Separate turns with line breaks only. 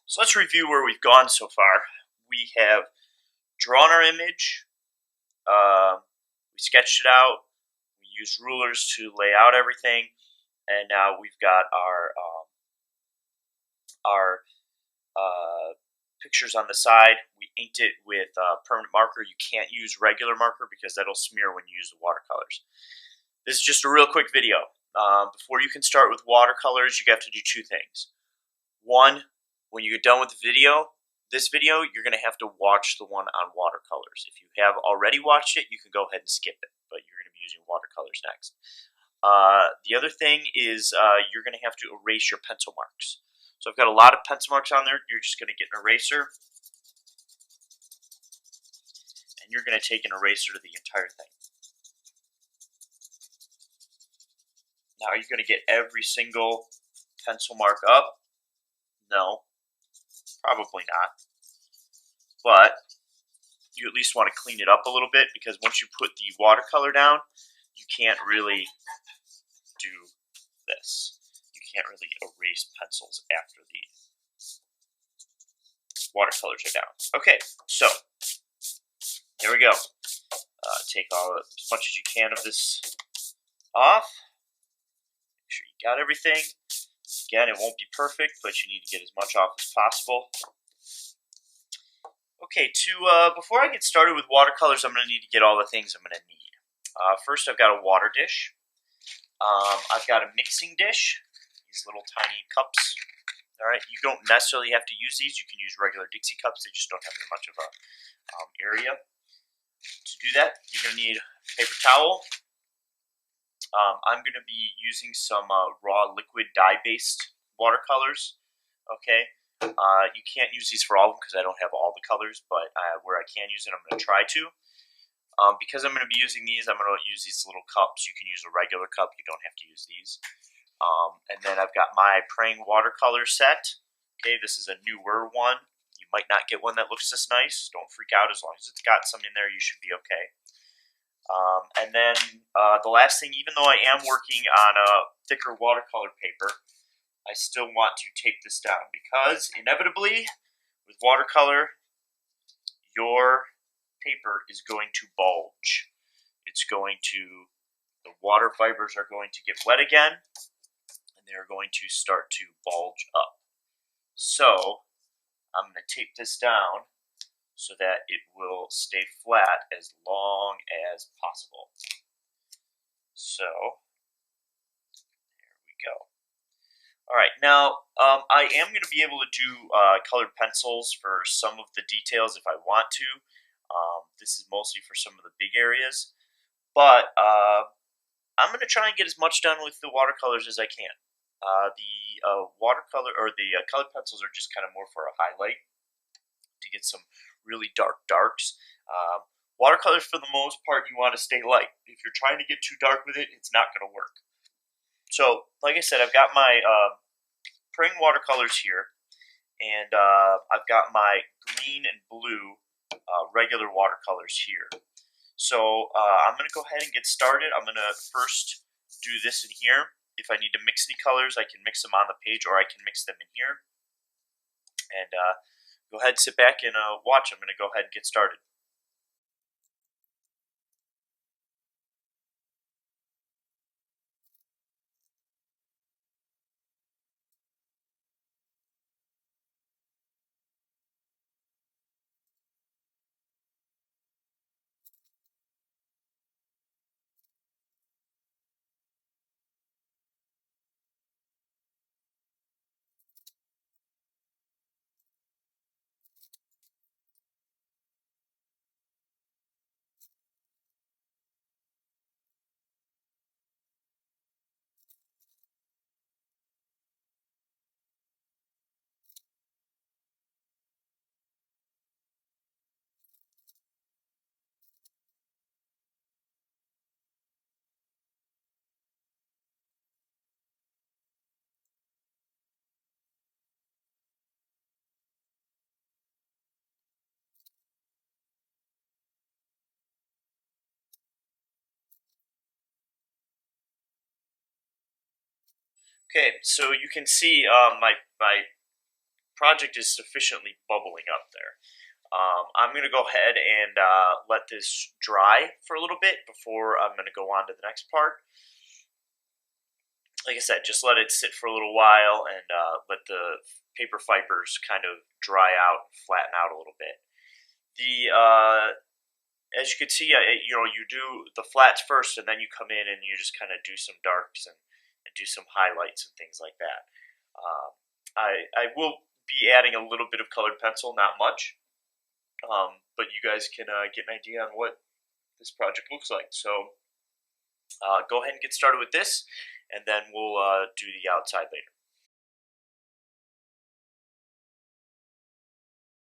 So let's review where we've gone so far. We have drawn our image, we sketched it out, we used rulers to lay out everything, and now we've got our pictures on the side. We inked it with permanent marker. You can't use regular marker because that'll smear when you use the watercolors. This is just a real quick video. Before you can start with watercolors, you have to do two things. One, when you get done with this video, you're going to have to watch the one on watercolors. If you have already watched it, you can go ahead and skip it, but you're going to be using watercolors next. The other thing is you're going to have to erase your pencil marks. So I've got a lot of pencil marks on there. You're just going to get an eraser, and you're going to take an eraser to the entire thing. Now, are you going to get every single pencil mark up? No, probably not. But you at least want to clean it up a little bit, because once you put the watercolor down, you can't really do this. You can't really erase pencils after the watercolors are down. Okay, so here we go. Take as much as you can of this off. Make sure you got everything. Again, it won't be perfect, but you need to get as much off as possible. Okay, before I get started with watercolors, I'm going to need to get all the things I'm going to need. First, I've got a water dish. I've got a mixing dish, these little tiny cups. All right, you don't necessarily have to use these. You can use regular Dixie cups. They just don't have very much of a area. To do that, you're going to need a paper towel. I'm going to be using some raw liquid dye-based watercolors. Okay, you can't use these for all of them because I don't have all the colors, but where I can use it, I'm going to try to. Because I'm going to be using these, I'm going to use these little cups. You can use a regular cup. You don't have to use these. And then I've got my praying watercolor set. Okay, this is a newer one. You might not get one that looks this nice. Don't freak out. As long as it's got some in there, you should be okay. And then the last thing, even though I am working on a thicker watercolor paper, I still want to tape this down, because inevitably with watercolor, your paper is going to bulge. The water fibers are going to get wet again, and they're going to start to bulge up. So I'm going to tape this down so that it will stay flat as long as possible. So there we go. All right, now I am going to be able to do colored pencils for some of the details if I want to. This is mostly for some of the big areas, but I'm going to try and get as much done with the watercolors as I can. The colored pencils are just kind of more for a highlight to get some really dark darks. Watercolors, for the most part, you want to stay light. If you're trying to get too dark with it, it's not going to work. So, like I said, I've got my praying watercolors here, and I've got my green and blue regular watercolors here. So I'm going to go ahead and get started. I'm going to first do this in here. If I need to mix any colors, I can mix them on the page, or I can mix them in here. And go ahead, sit back and watch. I'm going to go ahead and get started. Okay, so you can see my project is sufficiently bubbling up there. I'm going to go ahead and let this dry for a little bit before I'm going to go on to the next part. Like I said, just let it sit for a little while and let the paper fibers kind of dry out, flatten out a little bit. As you can see, you do the flats first, and then you come in and you just kind of do some darks and do some highlights and things like that. I will be adding a little bit of colored pencil, not much, but you guys can get an idea on what this project looks like. So go ahead and get started with this, and then we'll do the outside later.